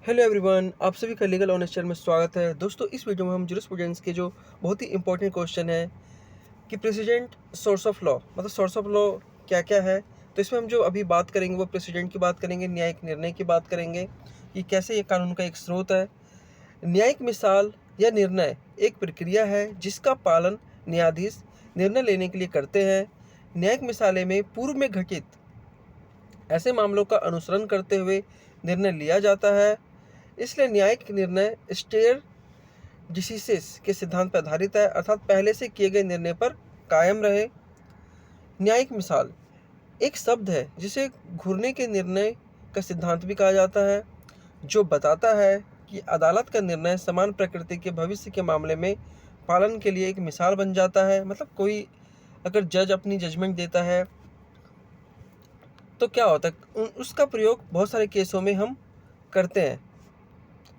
Hello everyone, आप सभी का लीगल ऑनेस्ट चैनल में स्वागत है। दोस्तों, इस वीडियो में हम जूरिस्प्रूडेंस के जो बहुत ही इंपॉर्टेंट क्वेश्चन है कि प्रेसिडेंट सोर्स ऑफ लॉ, मतलब सोर्स ऑफ लॉ क्या क्या है। तो इसमें हम जो अभी बात करेंगे वो प्रेसिडेंट की बात करेंगे, न्यायिक निर्णय की बात करेंगे कि कैसे ये कानून का एक स्रोत है। न्यायिक मिसाल या निर्णय एक प्रक्रिया है जिसका पालन न्यायाधीश निर्णय लेने के लिए करते हैं। न्यायिक मिसाले में पूर्व में घटित ऐसे मामलों का अनुसरण करते हुए निर्णय लिया जाता है। इसलिए न्यायिक निर्णय स्टेयर डिसीसेस के सिद्धांत पर आधारित है, अर्थात पहले से किए गए निर्णय पर कायम रहे। न्यायिक मिसाल एक शब्द है जिसे घूरने के निर्णय का सिद्धांत भी कहा जाता है, जो बताता है कि अदालत का निर्णय समान प्रकृति के भविष्य के मामले में पालन के लिए एक मिसाल बन जाता है। मतलब कोई अगर जज अपनी जजमेंट देता है तो क्या होता है, उसका प्रयोग बहुत सारे केसों में हम करते हैं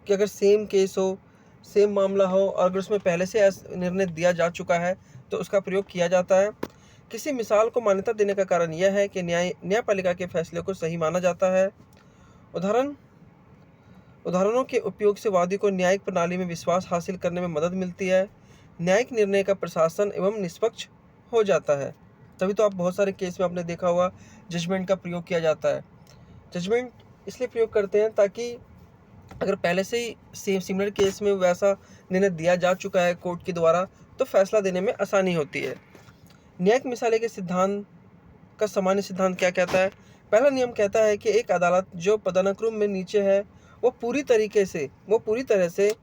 कि अगर सेम केस हो, सेम मामला हो और अगर उसमें पहले से निर्णय दिया जा चुका है तो उसका प्रयोग किया जाता है। किसी मिसाल को मान्यता देने का कारण यह है कि न्यायपालिका के फैसले को सही माना जाता है। उदाहरणों के उपयोग से वादी को न्यायिक प्रणाली में विश्वास हासिल करने में मदद मिलती है। न्यायिक निर्णय का प्रशासन एवं निष्पक्ष हो जाता है। तभी तो आप बहुत सारे केस में आपने देखा होगा जजमेंट का प्रयोग किया जाता है। जजमेंट इसलिए प्रयोग करते हैं ताकि अगर पहले से ही सेम सिमिलर केस में वैसा निर्णय दिया जा चुका है कोर्ट के द्वारा तो फैसला देने में आसानी होती है। न्यायिक मिसाले के सिद्धांत का सामान्य सिद्धांत क्या कहता है? पहला नियम कहता है कि एक अदालत जो पदानुक्रम में नीचे है वो पूरी तरह से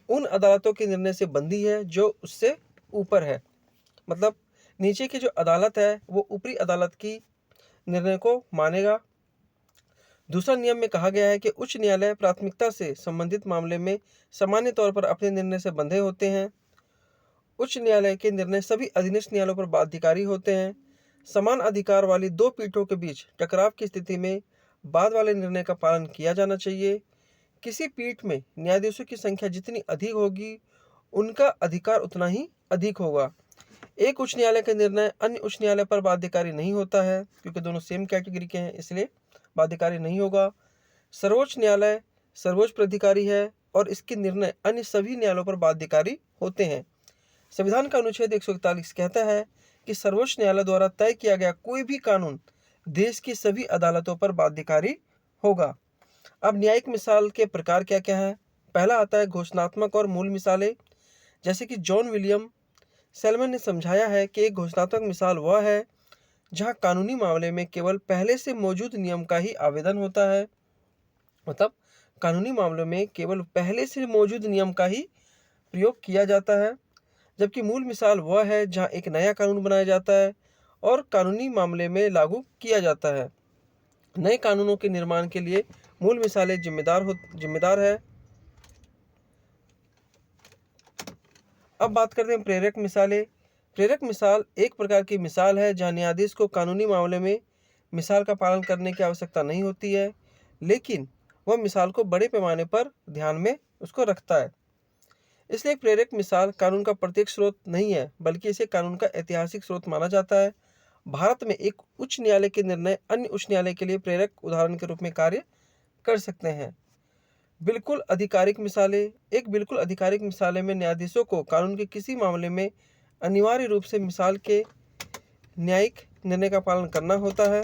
उन अदालतों के निर्णय से बंधी है जो उससे ऊपर है। मतलब नीचे की जो अदालत है वो ऊपरी अदालत की निर्णय को मानेगा। दूसरा नियम में कहा गया है कि उच्च न्यायालय प्राथमिकता से संबंधित मामले में सामान्य तौर पर अपने निर्णय से बंधे होते हैं। उच्च न्यायालय के निर्णय सभी अधीनस्थ न्यायालयों पर बाध्यकारी होते हैं। समान अधिकार वाली दो पीठों के बीच टकराव की स्थिति में बाद वाले निर्णय का पालन किया जाना चाहिए। किसी पीठ में न्यायाधीशों की संख्या जितनी अधिक होगी उनका अधिकार उतना ही अधिक होगा। एक उच्च न्यायालय का निर्णय अन्य उच्च न्यायालय पर बाध्यकारी नहीं होता है, क्योंकि दोनों सेम कैटेगरी के हैं इसलिए बाध्यकारी नहीं होगा। सर्वोच्च न्यायालय सर्वोच्च प्राधिकारी है और इसके निर्णय अन्य सभी न्यायालयों पर बाध्यकारी होते हैं। संविधान का अनुच्छेद 141 कहता है कि सर्वोच्च न्यायालय द्वारा तय किया गया कोई भी कानून देश की सभी अदालतों पर बाध्यकारी होगा। अब न्यायिक मिसाल के प्रकार क्या क्या है? पहला आता है घोषणात्मक और मूल मिसालें। जैसे कि जॉन विलियम सेलमन ने समझाया है कि एक घोषणात्मक मिसाल वह है जहां कानूनी मामले में केवल पहले से मौजूद नियम का ही आवेदन होता है। मतलब कानूनी मामलों में केवल पहले से मौजूद नियम का ही प्रयोग किया जाता है। जबकि मूल मिसाल वह है जहां एक नया कानून बनाया जाता है और कानूनी मामले में लागू किया जाता है। नए कानूनों के निर्माण के लिए मूल मिसालें जिम्मेदार है। अब बात करते हैं प्रेरक मिसालें। प्रेरक मिसाल एक प्रकार की मिसाल है जहां न्यायाधीश को कानूनी मामले में मिसाल का पालन करने की आवश्यकता नहीं होती है, लेकिन वह मिसाल को बड़े पैमाने पर ध्यान में उसको रखता है। इसलिए एक प्रेरक मिसाल कानून का प्रत्यक्ष स्रोत नहीं है, बल्कि इसे कानून का ऐतिहासिक स्रोत माना जाता है। भारत में एक उच्च न्यायालय के निर्णय अन्य उच्च न्यायालय के लिए प्रेरक उदाहरण के रूप में कार्य कर सकते हैं। बिल्कुल आधिकारिक मिसालें एक बिल्कुल आधिकारिक मिसाले में न्यायाधीशों को कानून के किसी मामले में अनिवार्य रूप से मिसाल के न्यायिक निर्णय का पालन करना होता है।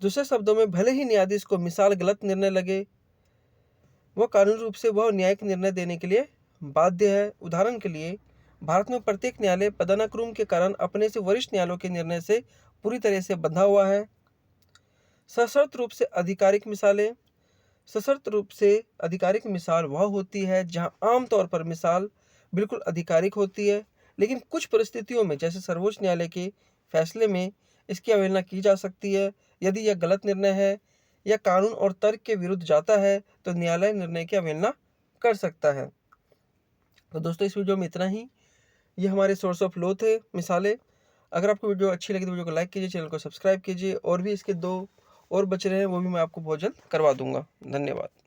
दूसरे शब्दों में, भले ही न्यायाधीश को मिसाल गलत निर्णय लगे, वह कानूनी रूप से वह न्यायिक निर्णय देने के लिए बाध्य है। उदाहरण के लिए, भारत में प्रत्येक न्यायालय पदानुक्रम के कारण अपने से वरिष्ठ न्यायालयों के निर्णय से पूरी तरह से बंधा हुआ है। सशर्त रूप से आधिकारिक मिसालें सशर्त रूप से आधिकारिक मिसाल वह होती है जहां आमतौर पर मिसाल बिल्कुल आधिकारिक होती है, लेकिन कुछ परिस्थितियों में जैसे सर्वोच्च न्यायालय के फैसले में इसकी अवहेलना की जा सकती है। यदि यह गलत निर्णय है या कानून और तर्क के विरुद्ध जाता है तो न्यायालय निर्णय की अवहेलना कर सकता है। तो दोस्तों, इस वीडियो में इतना ही। ये हमारे सोर्स ऑफ लॉ थे, मिसालें। अगर आपको वीडियो अच्छी लगी तो वीडियो को लाइक कीजिए, चैनल को सब्सक्राइब कीजिए, और भी इसके 2 और बच रहे हैं वो भी मैं आपको बहुत जल्द करवा दूंगा। धन्यवाद।